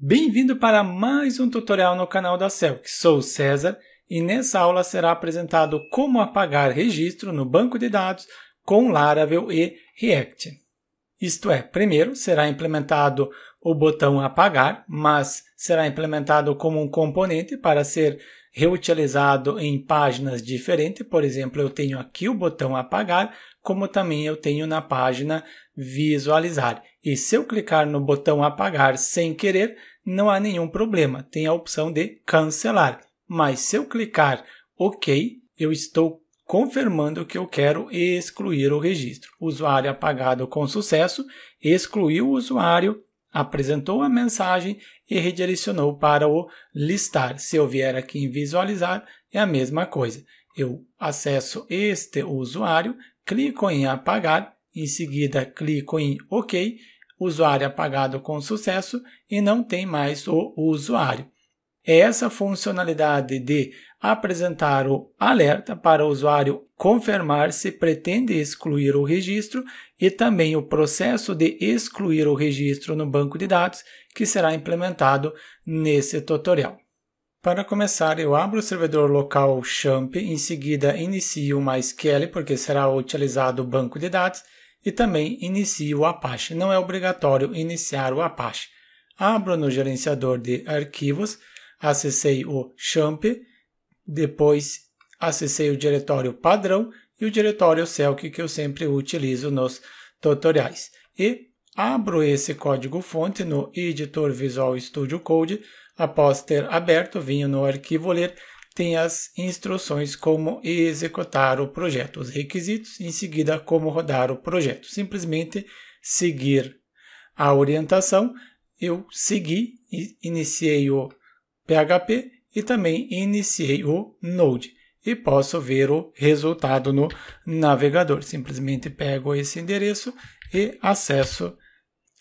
Bem-vindo para mais um tutorial no canal da Celc. Sou o César e nessa aula será apresentado como apagar registro no banco de dados com Laravel e React. Isto é, primeiro será implementado o botão apagar, mas será implementado como um componente para ser reutilizado em páginas diferentes. Por exemplo, eu tenho aqui o botão apagar, como também eu tenho na página visualizar. E se eu clicar no botão apagar sem querer, não há nenhum problema, tem a opção de cancelar. Mas se eu clicar OK, eu estou confirmando que eu quero excluir o registro. Usuário apagado com sucesso, excluiu o usuário, apresentou a mensagem e redirecionou para o listar. Se eu vier aqui em visualizar, é a mesma coisa. Eu acesso este usuário, clico em apagar, em seguida clico em OK, usuário apagado com sucesso e não tem mais o usuário. É essa funcionalidade de apresentar o alerta para o usuário confirmar se pretende excluir o registro e também o processo de excluir o registro no banco de dados que será implementado nesse tutorial. Para começar, eu abro o servidor local XAMPP, em seguida inicio o MySQL, porque será utilizado o banco de dados, e também inicio o Apache. Não é obrigatório iniciar o Apache. Abro no gerenciador de arquivos, acessei o XAMPP, depois acessei o diretório padrão e o diretório Celc que eu sempre utilizo nos tutoriais. E abro esse código-fonte no editor Visual Studio Code. Após ter aberto, venho no arquivo ler, tem as instruções como executar o projeto, os requisitos, em seguida como rodar o projeto. Simplesmente seguir a orientação. Eu segui e iniciei o PHP e também iniciei o Node. E posso ver o resultado no navegador. Simplesmente pego esse endereço e acesso.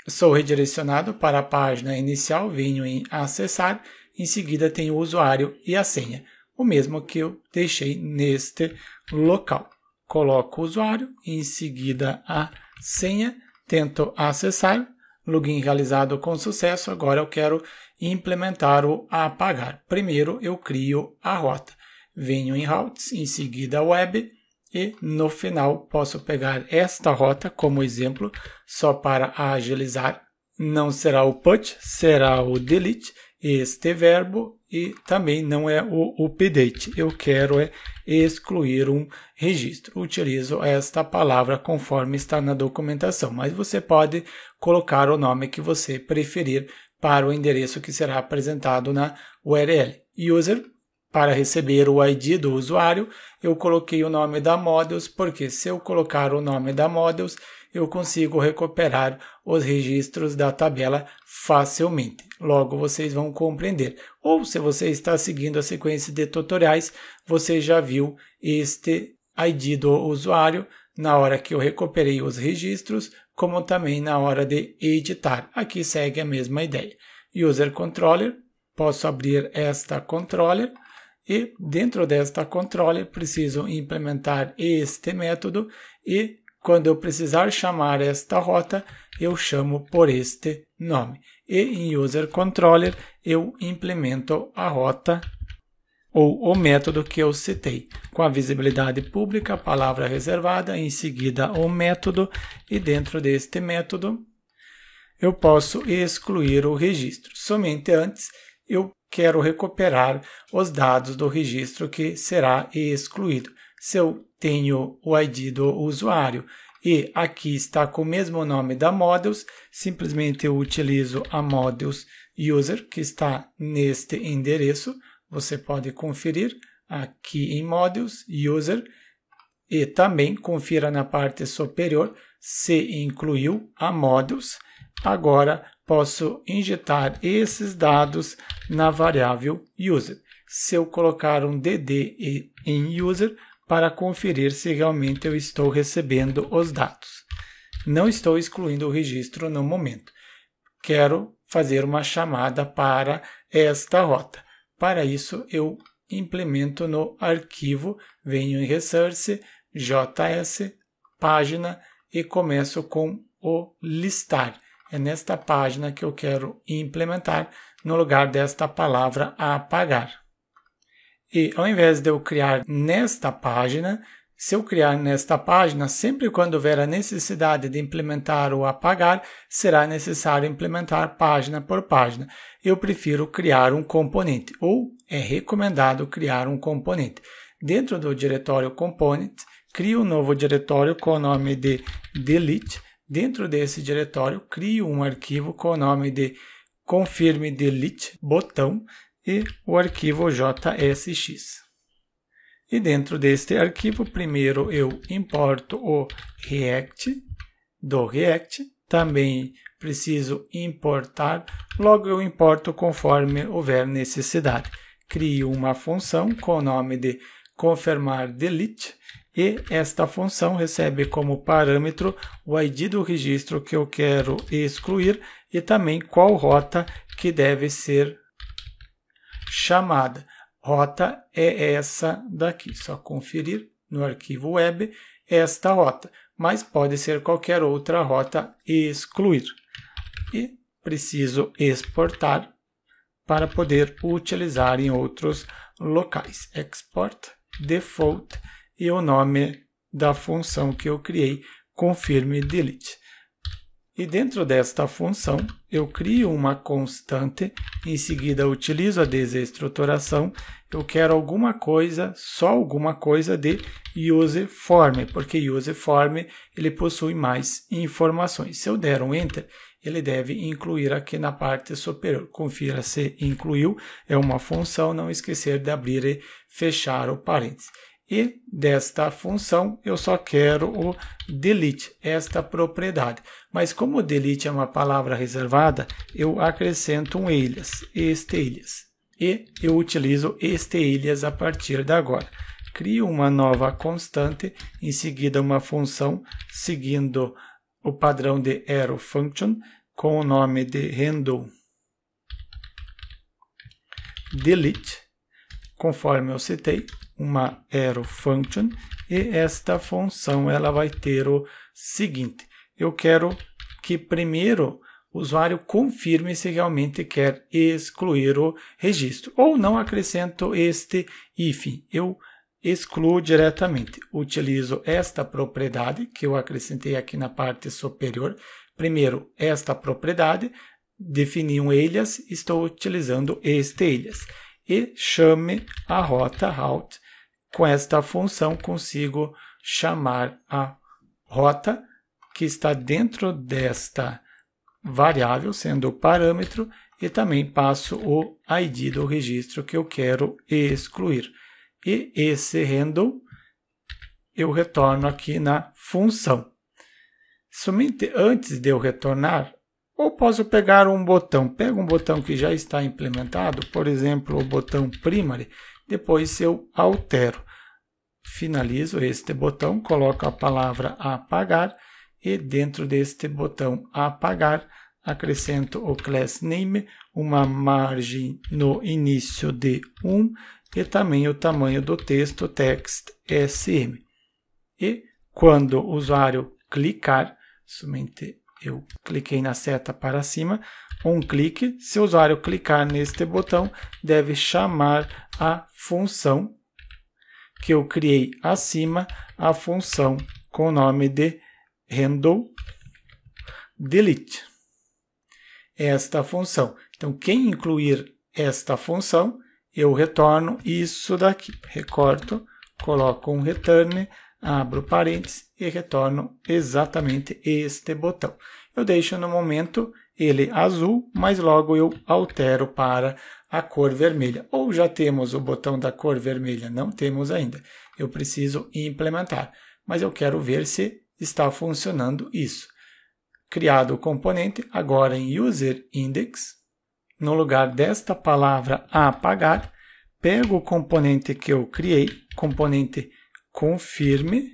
Sou redirecionado para a página inicial, venho em acessar, em seguida tenho o usuário e a senha, o mesmo que eu deixei neste local. Coloco o usuário, em seguida a senha, tento acessar, login realizado com sucesso, agora eu quero implementar o apagar. Primeiro eu crio a rota, venho em routes, em seguida web, e no final posso pegar esta rota como exemplo, só para agilizar. Não será o put, será o delete, este verbo, e também não é o update. Eu quero excluir um registro. Utilizo esta palavra conforme está na documentação, mas você pode colocar o nome que você preferir para o endereço que será apresentado na URL. User, para receber o ID do usuário, eu coloquei o nome da Models, porque se eu colocar o nome da Models, eu consigo recuperar os registros da tabela facilmente. Logo, vocês vão compreender. Ou, se você está seguindo a sequência de tutoriais, você já viu este ID do usuário na hora que eu recuperei os registros, como também na hora de editar. Aqui segue a mesma ideia. User Controller, posso abrir esta controller. E dentro desta controller preciso implementar este método e quando eu precisar chamar esta rota, eu chamo por este nome. E em User Controller eu implemento a rota ou o método que eu citei, com a visibilidade pública, palavra reservada, em seguida o método, e dentro deste método eu posso excluir o registro. Somente antes eu quero recuperar os dados do registro que será excluído. Se eu tenho o ID do usuário e aqui está com o mesmo nome da Models, simplesmente eu utilizo a Models User, que está neste endereço. Você pode conferir aqui em Models User e também confira na parte superior se incluiu a Models. Agora posso injetar esses dados na variável user. Se eu colocar um dd em user para conferir se realmente eu estou recebendo os dados. Não estou excluindo o registro no momento. Quero fazer uma chamada para esta rota. Para isso eu implemento no arquivo, venho em Resource, JS, página e começo com o listar. É nesta página que eu quero implementar no lugar desta palavra apagar. E ao invés de eu criar nesta página, se eu criar nesta página, sempre quando houver a necessidade de implementar o apagar, será necessário implementar página por página. Eu prefiro criar um componente, ou é recomendado criar um componente. Dentro do diretório component, crio um novo diretório com o nome de delete. Dentro desse diretório, crio um arquivo com o nome de confirme delete botão e o arquivo JSX. E dentro deste arquivo, primeiro eu importo o React do React. Também preciso importar, logo eu importo conforme houver necessidade. Crio uma função com o nome de confirmar delete e esta função recebe como parâmetro o ID do registro que eu quero excluir e também qual rota que deve ser chamada. Rota é essa daqui, só conferir no arquivo web esta rota, mas pode ser qualquer outra rota e excluir. E preciso exportar para poder utilizar em outros locais. Export default e o nome da função que eu criei, confirme delete. E dentro desta função, eu crio uma constante, em seguida utilizo a desestruturação, eu quero alguma coisa, só alguma coisa de useForm, porque useForm ele possui mais informações. Se eu der um Enter, ele deve incluir aqui na parte superior. Confira se incluiu, é uma função, não esquecer de abrir e fechar o parênteses. E desta função eu só quero o delete, esta propriedade. Mas como o delete é uma palavra reservada, eu acrescento um alias, este alias. E eu utilizo este alias a partir de agora. Crio uma nova constante, em seguida uma função, seguindo o padrão de arrow function, com o nome de handle delete, conforme eu citei, uma arrow function, e esta função ela vai ter o seguinte: eu quero que primeiro o usuário confirme se realmente quer excluir o registro, ou não acrescento este if, eu excluo diretamente. Utilizo esta propriedade que eu acrescentei aqui na parte superior. Primeiro, esta propriedade, defini um alias, estou utilizando este alias. E chame a rota route. Com esta função consigo chamar a rota que está dentro desta variável, sendo o parâmetro, e também passo o ID do registro que eu quero excluir. E esse handle eu retorno aqui na função. Somente antes de eu retornar, ou posso pegar um botão. Pego um botão que já está implementado, por exemplo, o botão primary, depois eu altero. Finalizo este botão, coloco a palavra apagar e dentro deste botão apagar, acrescento o class name, uma margem no início de 1 e também o tamanho do texto text sm. E quando o usuário clicar, somente eu cliquei na seta para cima, um clique, se o usuário clicar neste botão, deve chamar a função que eu criei acima, a função com o nome de handle delete. Esta função. Então, quem incluir esta função, eu retorno isso daqui. Recorto, coloco um return, abro parênteses e retorno exatamente este botão. Eu deixo no momento ele azul, mas logo eu altero para a cor vermelha. Ou já temos o botão da cor vermelha? Não temos ainda. Eu preciso implementar, mas eu quero ver se está funcionando isso. Criado o componente, agora em user index, no lugar desta palavra apagar, pego o componente que eu criei, componente confirme,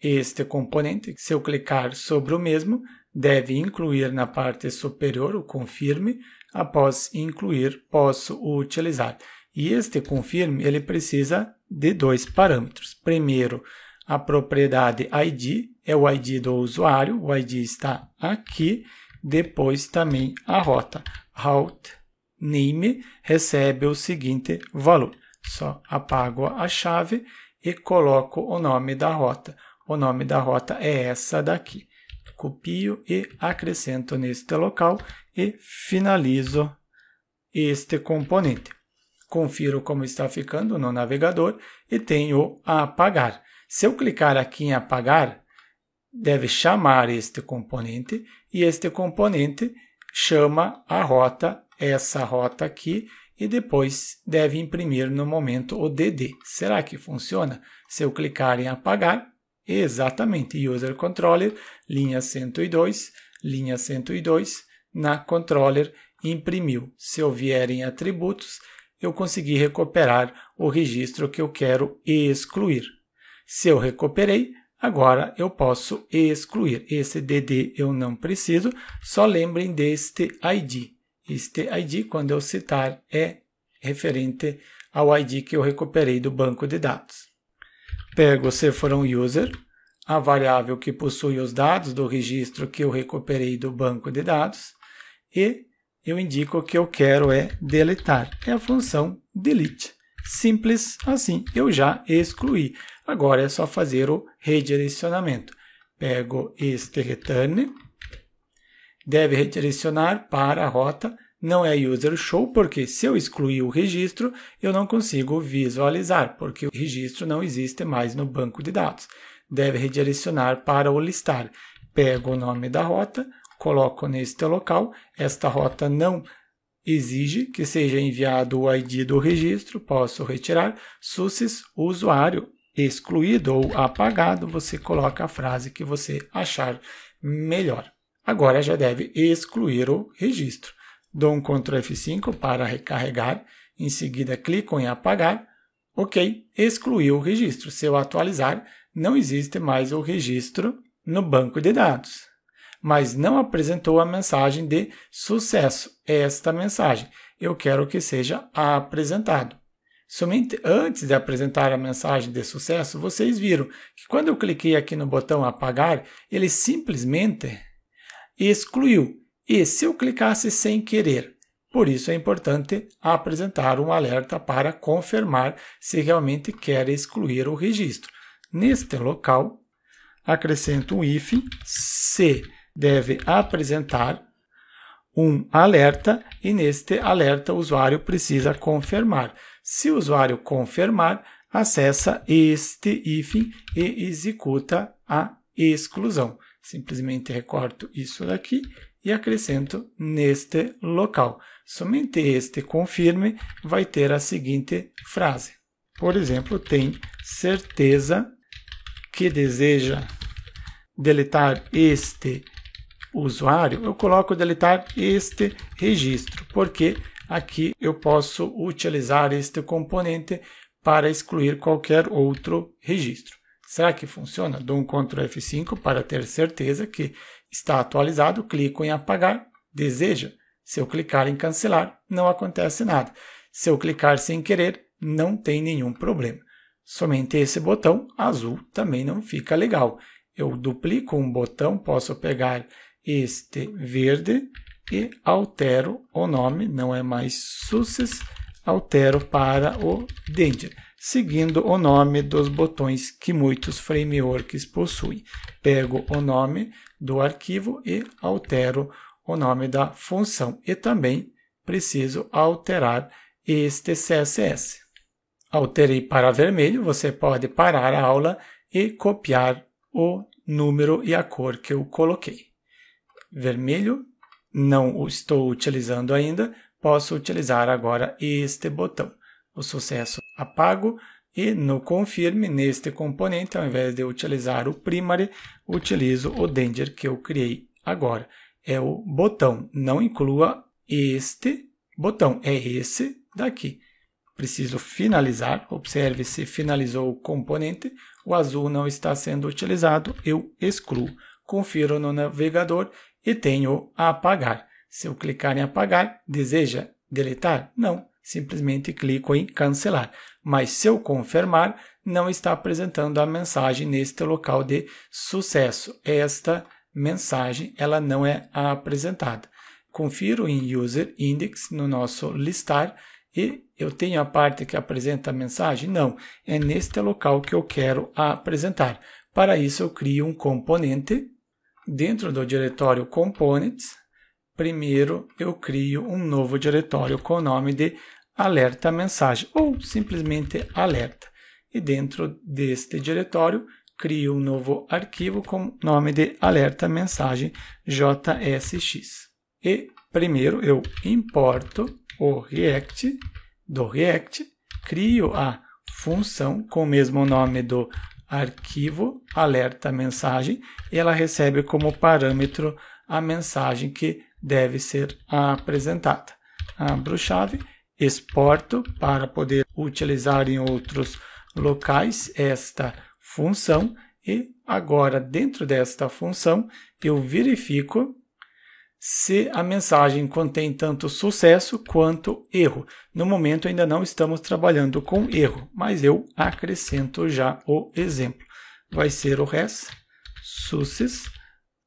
este componente, se eu clicar sobre o mesmo, deve incluir na parte superior o confirme. Após incluir, posso utilizar. E este confirme, ele precisa de dois parâmetros. Primeiro, a propriedade ID, é o ID do usuário, o ID está aqui. depois também a rota. Route name recebe o seguinte valor. Só apago a chave e coloco o nome da rota. O nome da rota é essa daqui. Copio e acrescento neste local e finalizo este componente. Confiro como está ficando no navegador e tenho apagar. Se eu clicar aqui em apagar, deve chamar este componente e este componente chama a rota, essa rota aqui, e depois deve imprimir no momento o DD. Será que funciona? Se eu clicar em apagar, exatamente, User Controller, linha 102, na Controller imprimiu. Se eu vier em atributos, eu consegui recuperar o registro que eu quero excluir. Se eu recuperei, agora eu posso excluir. Esse DD eu não preciso, só lembrem deste ID. Este ID, quando eu citar, é referente ao ID que eu recuperei do banco de dados. Pego se for um user, a variável que possui os dados do registro que eu recuperei do banco de dados, e eu indico que eu quero deletar. É a função delete. Simples assim, eu já excluí. Agora é só fazer o redirecionamento. Pego este return, deve redirecionar para a rota, não é user show, porque se eu excluir o registro, eu não consigo visualizar, porque o registro não existe mais no banco de dados. Deve redirecionar para o listar. Pego o nome da rota, coloco neste local. Esta rota não exige que seja enviado o ID do registro, posso retirar. Success, usuário excluído ou apagado, você coloca a frase que você achar melhor. Agora já deve excluir o registro. Dou um Ctrl F5 para recarregar, em seguida clico em apagar. Ok, excluiu o registro. Se eu atualizar, não existe mais o registro no banco de dados. Mas não apresentou a mensagem de sucesso. Esta mensagem eu quero que seja apresentado. Somente antes de apresentar a mensagem de sucesso, vocês viram que quando eu cliquei aqui no botão apagar, ele simplesmente excluiu. E se eu clicasse sem querer? Por isso é importante apresentar um alerta para confirmar se realmente quer excluir o registro. Neste local, acrescento um if, se deve apresentar um alerta e neste alerta o usuário precisa confirmar. Se o usuário confirmar, acessa este hífen e executa a exclusão. Simplesmente recorto isso daqui e acrescento neste local. Somente este confirme vai ter a seguinte frase. Por exemplo, tem certeza que deseja deletar este usuário, eu coloco deletar este registro, porque aqui eu posso utilizar este componente para excluir qualquer outro registro. Será que funciona? Dou um Ctrl F5 para ter certeza que está atualizado, clico em apagar, deseja. Se eu clicar em cancelar, não acontece nada. Se eu clicar sem querer, não tem nenhum problema. Somente esse botão azul também não fica legal. Eu duplico um botão, posso pegar este verde e altero o nome, não é mais Success, altero para o Danger, seguindo o nome dos botões que muitos frameworks possuem. Pego o nome do arquivo e altero o nome da função. E também preciso alterar este CSS. Alterei para vermelho, você pode parar a aula e copiar o número e a cor que eu coloquei. Vermelho, não o estou utilizando ainda, posso utilizar agora este botão. O sucesso apago e no confirme, neste componente, ao invés de utilizar o primary, utilizo o danger que eu criei agora. É o botão, não inclua este botão, é esse daqui. Preciso finalizar, observe se finalizou o componente, o azul não está sendo utilizado, eu excluo. Confiro no navegador e tenho a apagar. Se eu clicar em apagar, deseja deletar? Não, simplesmente clico em cancelar. Mas se eu confirmar, não está apresentando a mensagem neste local de sucesso. Esta mensagem ela não é apresentada. Confiro em User Index no nosso listar e eu tenho a parte que apresenta a mensagem? Não, é neste local que eu quero apresentar. Para isso eu crio um componente. Dentro do diretório Components, primeiro eu crio um novo diretório com o nome de alerta mensagem ou simplesmente alerta. E dentro deste diretório crio um novo arquivo com o nome de alerta mensagem JSX. E primeiro eu importo o React do React, crio a função com o mesmo nome do arquivo alerta mensagem e ela recebe como parâmetro a mensagem que deve ser apresentada. Abro chave, exporto para poder utilizar em outros locais esta função e agora dentro desta função eu verifico se a mensagem contém tanto sucesso quanto erro. No momento ainda não estamos trabalhando com erro, mas eu acrescento já o exemplo. Vai ser o res success,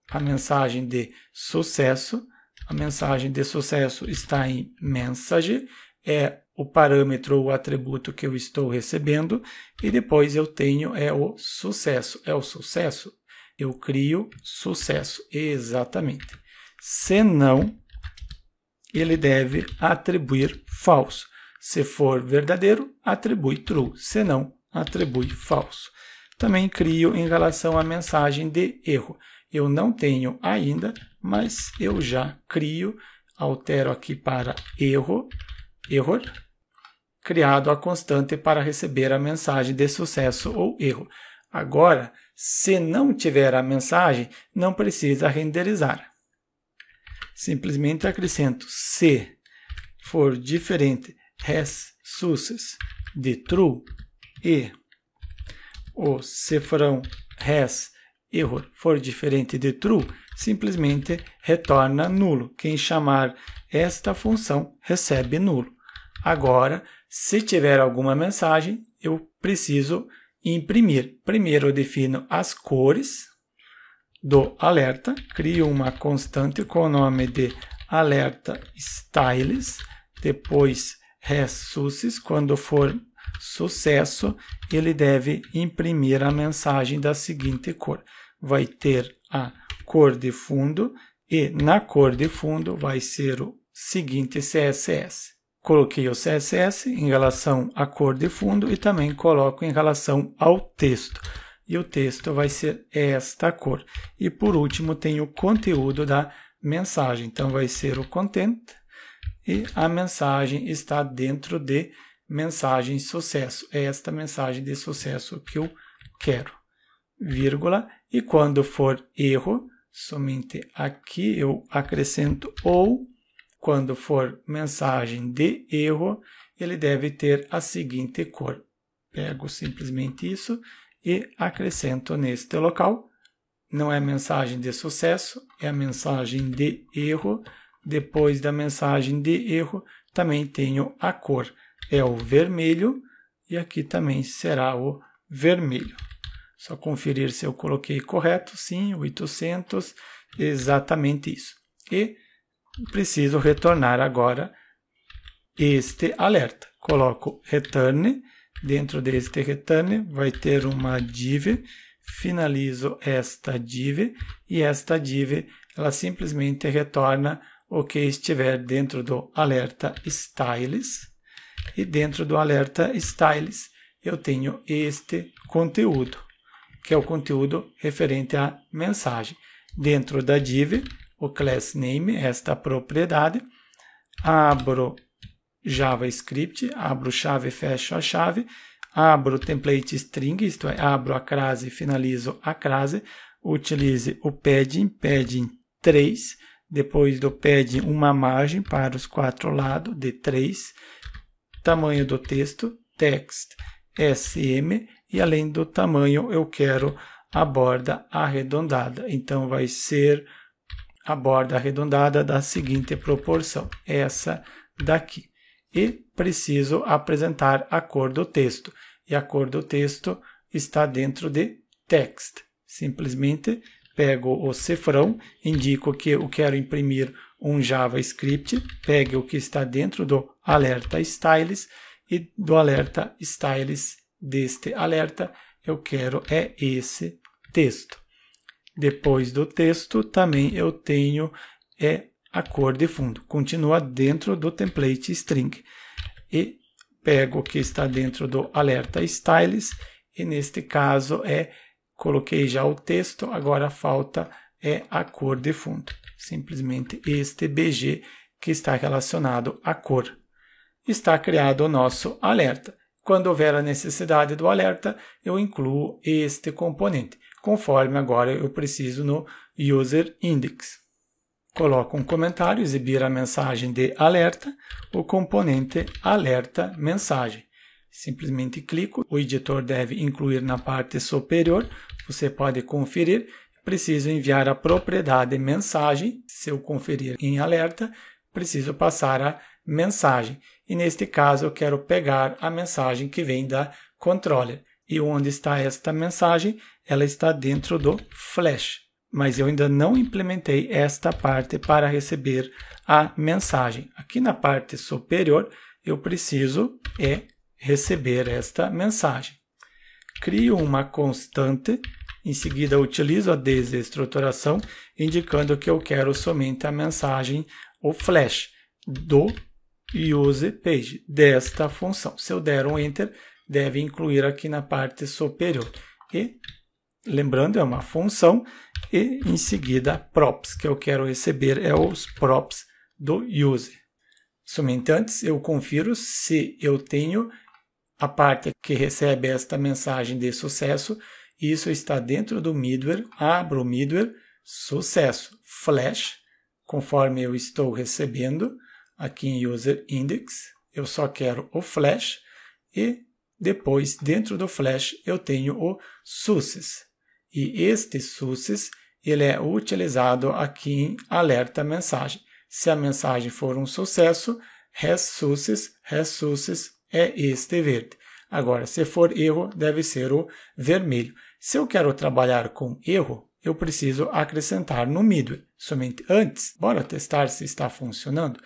a mensagem de sucesso. A mensagem de sucesso está em message, é o parâmetro, o atributo que eu estou recebendo, e depois eu tenho o sucesso. É o sucesso? Eu crio sucesso, exatamente. Se não, ele deve atribuir falso. Se for verdadeiro, atribui true. Se não, atribui falso. Também crio em relação à mensagem de erro. Eu não tenho ainda, mas eu já crio, altero aqui para erro, error, criado a constante para receber a mensagem de sucesso ou erro. Agora, se não tiver a mensagem, não precisa renderizar. Simplesmente acrescento se for diferente res success de true e o cifrão res error for diferente de true, simplesmente retorna nulo. Quem chamar esta função recebe nulo. Agora, se tiver alguma mensagem, eu preciso imprimir. Primeiro eu defino as cores do alerta, crio uma constante com o nome de alerta styles, depois res success, quando for sucesso, ele deve imprimir a mensagem da seguinte cor. Vai ter a cor de fundo e na cor de fundo vai ser o seguinte CSS. Coloquei o CSS em relação à cor de fundo e também coloco em relação ao texto. E o texto vai ser esta cor. E por último tem o conteúdo da mensagem. Então vai ser o content e a mensagem está dentro de mensagem sucesso. É esta mensagem de sucesso que eu quero. Vírgula. E quando for erro, somente aqui eu acrescento ou. Quando for mensagem de erro, ele deve ter a seguinte cor. Pego simplesmente isso e acrescento neste local. Não é mensagem de sucesso, é a mensagem de erro. Depois da mensagem de erro, também tenho a cor. É o vermelho e aqui também será o vermelho. Só conferir se eu coloquei correto. Sim, 800, exatamente isso. E preciso retornar agora este alerta. Coloco return. Dentro deste return vai ter uma div, finalizo esta div e esta div ela simplesmente retorna o que estiver dentro do alerta styles e dentro do alerta styles eu tenho este conteúdo, que é o conteúdo referente à mensagem. Dentro da div, o class name, esta propriedade, abro JavaScript, abro chave, fecho a chave, abro o template string, isto é, abro a crase e finalizo a crase, utilize o padding 3, depois do padding uma margem para os 4 lados de 3, tamanho do texto, text SM, e além do tamanho eu quero a borda arredondada, então vai ser a borda arredondada da seguinte proporção, essa daqui. E preciso apresentar a cor do texto. E a cor do texto está dentro de text. Simplesmente pego o cifrão, indico que eu quero imprimir um JavaScript, pegue o que está dentro do alerta styles e do alerta styles deste alerta eu quero esse texto. Depois do texto também eu tenho a cor de fundo, continua dentro do template string. E pego o que está dentro do alerta styles e neste caso coloquei já o texto, agora falta a cor de fundo. Simplesmente este BG que está relacionado à cor. Está criado o nosso alerta. Quando houver a necessidade do alerta, eu incluo este componente, conforme agora eu preciso no User Index. Coloco um comentário, exibir a mensagem de alerta, o componente alerta mensagem. Simplesmente clico, o editor deve incluir na parte superior, você pode conferir. Preciso enviar a propriedade mensagem, se eu conferir em alerta, preciso passar a mensagem. E neste caso eu quero pegar a mensagem que vem da controller. E onde está esta mensagem? Ela está dentro do Flash. Mas eu ainda não implementei esta parte para receber a mensagem. Aqui na parte superior eu preciso receber esta mensagem. Crio uma constante. Em seguida, utilizo a desestruturação, indicando que eu quero somente a mensagem, o flash, do use page, desta função. Se eu der um Enter, deve incluir aqui na parte superior. E, lembrando, é uma função, e em seguida, props, que eu quero receber os props do user. Somente antes, eu confiro se eu tenho a parte que recebe esta mensagem de sucesso. Isso está dentro do middleware, abro o middleware, sucesso, flash, conforme eu estou recebendo, aqui em User Index, eu só quero o flash, e depois, dentro do flash, eu tenho o success. E este success, ele é utilizado aqui em alerta mensagem. Se a mensagem for um sucesso, success é este verde. Agora, se for erro, deve ser o vermelho. Se eu quero trabalhar com erro, eu preciso acrescentar no middleware. Somente antes, bora testar se está funcionando.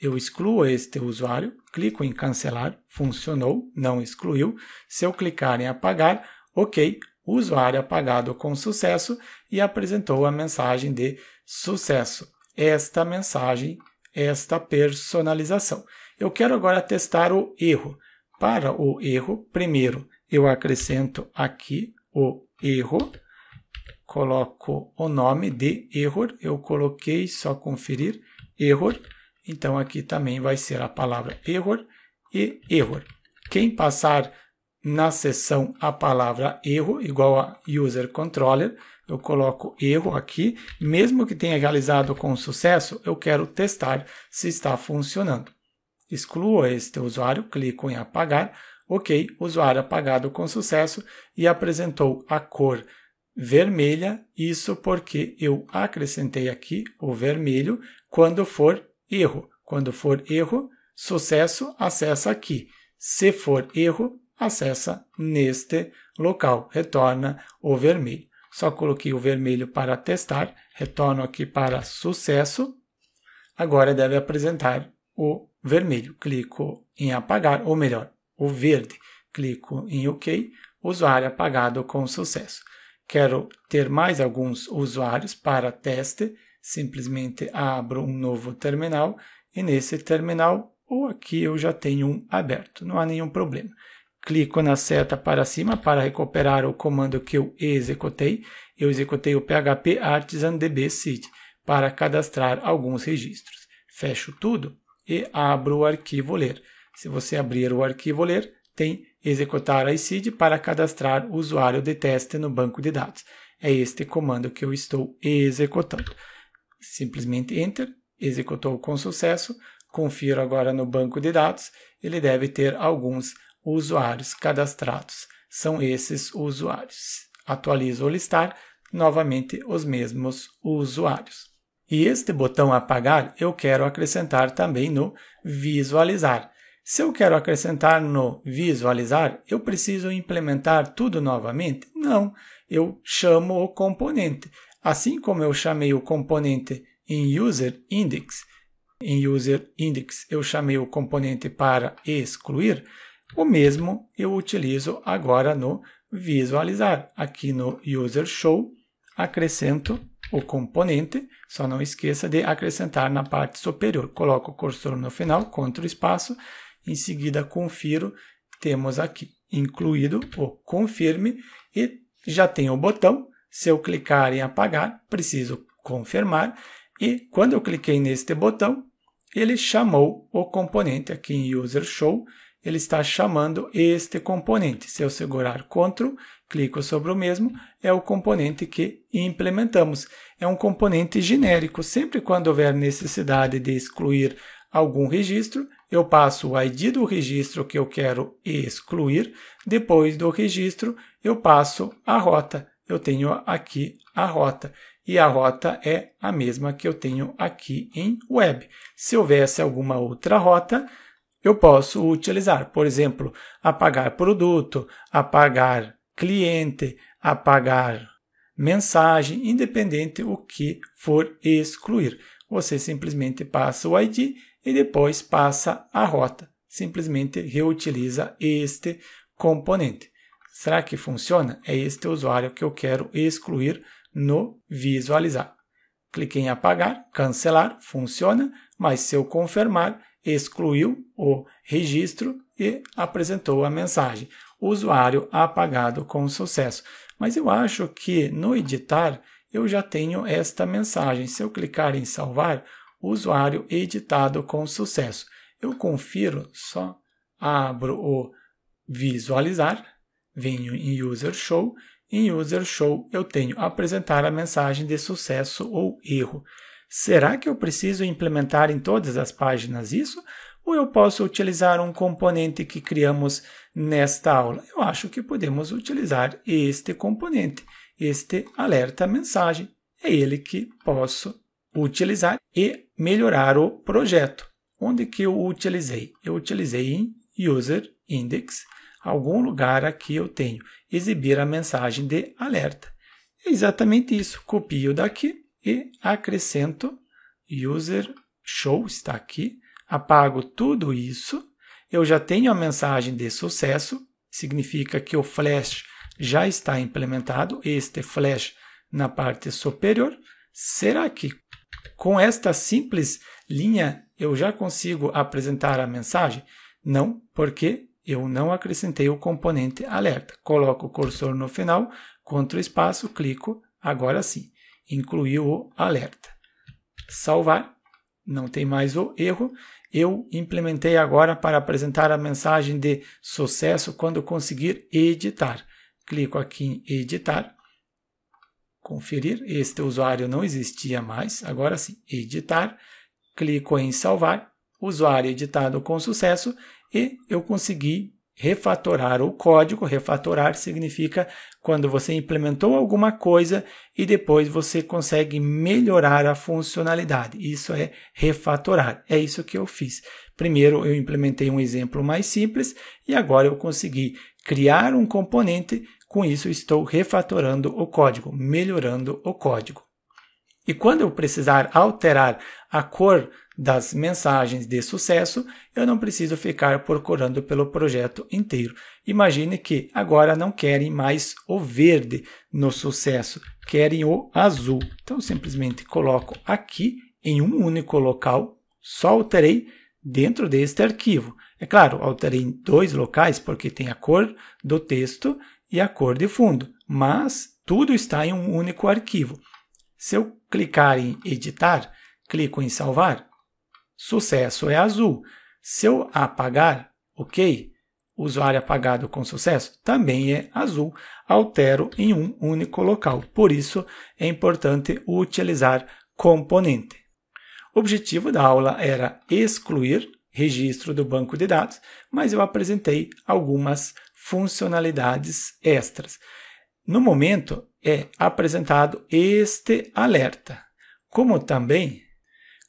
Eu excluo este usuário, clico em cancelar, funcionou, não excluiu. Se eu clicar em apagar, ok, usuário apagado com sucesso e apresentou a mensagem de sucesso. Esta mensagem, esta personalização. Eu quero agora testar o erro. Para o erro, primeiro eu acrescento aqui o erro, coloco o nome de error, eu coloquei, só conferir, error, então aqui também vai ser a palavra error e error. Quem passar na seção a palavra erro, igual a user controller, eu coloco erro aqui, mesmo que tenha realizado com sucesso, eu quero testar se está funcionando. Excluo este usuário, clico em apagar, ok, usuário apagado com sucesso e apresentou a cor vermelha, isso porque eu acrescentei aqui o vermelho quando for erro. Quando for erro, sucesso, acessa aqui. Se for erro, acessa neste local, retorna o vermelho. Só coloquei o vermelho para testar, retorno aqui para sucesso, agora deve apresentar o vermelho. Clico em apagar, ou melhor, o verde. Clico em OK, usuário apagado com sucesso. Quero ter mais alguns usuários para teste, simplesmente abro um novo terminal e nesse terminal, ou aqui eu já tenho um aberto, não há nenhum problema. Clico na seta para cima para recuperar o comando que eu executei. Eu executei o PHP Artisan DB Seed para cadastrar alguns registros. Fecho tudo e abro o arquivo ler. Se você abrir o arquivo ler, tem executar a seed para cadastrar o usuário de teste no banco de dados. É este comando que eu estou executando. Simplesmente Enter, executou com sucesso. Confiro agora no banco de dados, ele deve ter alguns usuários cadastrados. São esses usuários. Atualizo o listar, novamente os mesmos usuários. E este botão apagar eu quero acrescentar também no visualizar. Se eu quero acrescentar no visualizar, eu preciso implementar tudo novamente? Não, eu chamo o componente. Assim como eu chamei o componente em UserIndex, em UserIndex eu chamei o componente para excluir, o mesmo eu utilizo agora no visualizar. Aqui no UserShow, acrescento o componente, só não esqueça de acrescentar na parte superior. Coloco o cursor no final, Ctrl espaço, em seguida confiro, temos aqui incluído o confirme e já tem o botão. Se eu clicar em apagar, preciso confirmar e quando eu cliquei neste botão, ele chamou o componente aqui em UserShow, ele está chamando este componente. Se eu segurar Ctrl, clico sobre o mesmo, é o componente que implementamos. É um componente genérico. Sempre quando houver necessidade de excluir algum registro, eu passo o ID do registro que eu quero excluir. Depois do registro, eu passo a rota. Eu tenho aqui a rota. E a rota é a mesma que eu tenho aqui em web. Se houvesse alguma outra rota, eu posso utilizar, por exemplo, apagar produto, apagar cliente, apagar mensagem, independente o que for excluir. Você simplesmente passa o ID e depois passa a rota. Simplesmente reutiliza este componente. Será que funciona? É este usuário que eu quero excluir no visualizar. Cliquei em apagar, cancelar, funciona, mas se eu confirmar, excluiu o registro e apresentou a mensagem. Usuário apagado com sucesso. Mas eu acho que no editar eu já tenho esta mensagem. Se eu clicar em salvar, usuário editado com sucesso. Eu confiro, só abro o visualizar, venho em UserShow. Em UserShow eu tenho apresentar a mensagem de sucesso ou erro. Será que eu preciso implementar em todas as páginas isso? Ou eu posso utilizar um componente que criamos nesta aula? Eu acho que podemos utilizar este componente, este alerta mensagem. É ele que posso utilizar e melhorar o projeto. Onde que eu utilizei? Eu utilizei em UserIndex. Algum lugar aqui eu tenho exibir a mensagem de alerta. É exatamente isso. Copio daqui e acrescento UserShow, está aqui. Apago tudo isso. Eu já tenho a mensagem de sucesso. Significa que o flash já está implementado. Este flash na parte superior. Será que com esta simples linha eu já consigo apresentar a mensagem? Não, porque eu não acrescentei o componente alerta. Coloco o cursor no final, Ctrl espaço, clico, agora sim, incluiu o alerta. Salvar, não tem mais o erro. Eu implementei agora para apresentar a mensagem de sucesso quando conseguir editar. Clico aqui em editar, conferir, este usuário não existia mais, agora sim, editar, clico em salvar, usuário editado com sucesso e eu consegui refatorar o código. Refatorar significa quando você implementou alguma coisa e depois você consegue melhorar a funcionalidade. Isso é refatorar. É isso que eu fiz. Primeiro eu implementei um exemplo mais simples e agora eu consegui criar um componente. Com isso estou refatorando o código, melhorando o código. E quando eu precisar alterar a cor das mensagens de sucesso, eu não preciso ficar procurando pelo projeto inteiro. Imagine que agora não querem mais o verde no sucesso, querem o azul. Então, simplesmente coloco aqui em um único local, só alterei dentro deste arquivo. É claro, alterei em dois locais porque tem a cor do texto e a cor de fundo, mas tudo está em um único arquivo. Se eu clicar em editar, clico em salvar, sucesso é azul. Se eu apagar, ok, usuário apagado com sucesso, também é azul. Altero em um único local. Por isso, é importante utilizar componente. O objetivo da aula era excluir registro do banco de dados, mas eu apresentei algumas funcionalidades extras. No momento, é apresentado este alerta. Como também,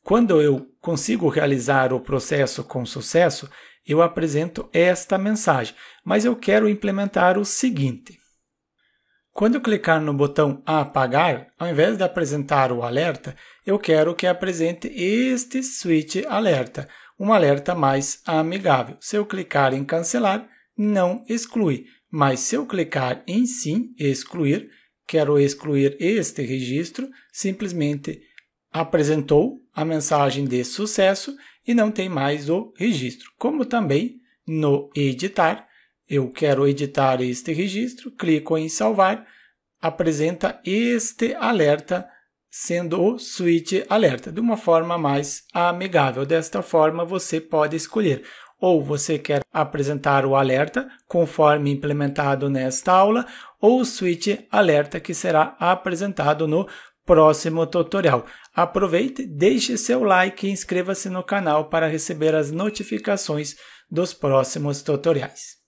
quando eu consigo realizar o processo com sucesso, eu apresento esta mensagem. Mas eu quero implementar o seguinte. Quando eu clicar no botão Apagar, ao invés de apresentar o alerta, eu quero que apresente este switch alerta, um alerta mais amigável. Se eu clicar em Cancelar, não exclui, mas se eu clicar em Sim, Excluir, quero excluir este registro, simplesmente apresentou a mensagem de sucesso e não tem mais o registro. Como também no Editar, eu quero editar este registro, clico em Salvar, apresenta este alerta sendo o switch alerta, de uma forma mais amigável. Desta forma, você pode escolher ou você quer apresentar o alerta conforme implementado nesta aula, ou o switch alerta que será apresentado no próximo tutorial. Aproveite, deixe seu like e inscreva-se no canal para receber as notificações dos próximos tutoriais.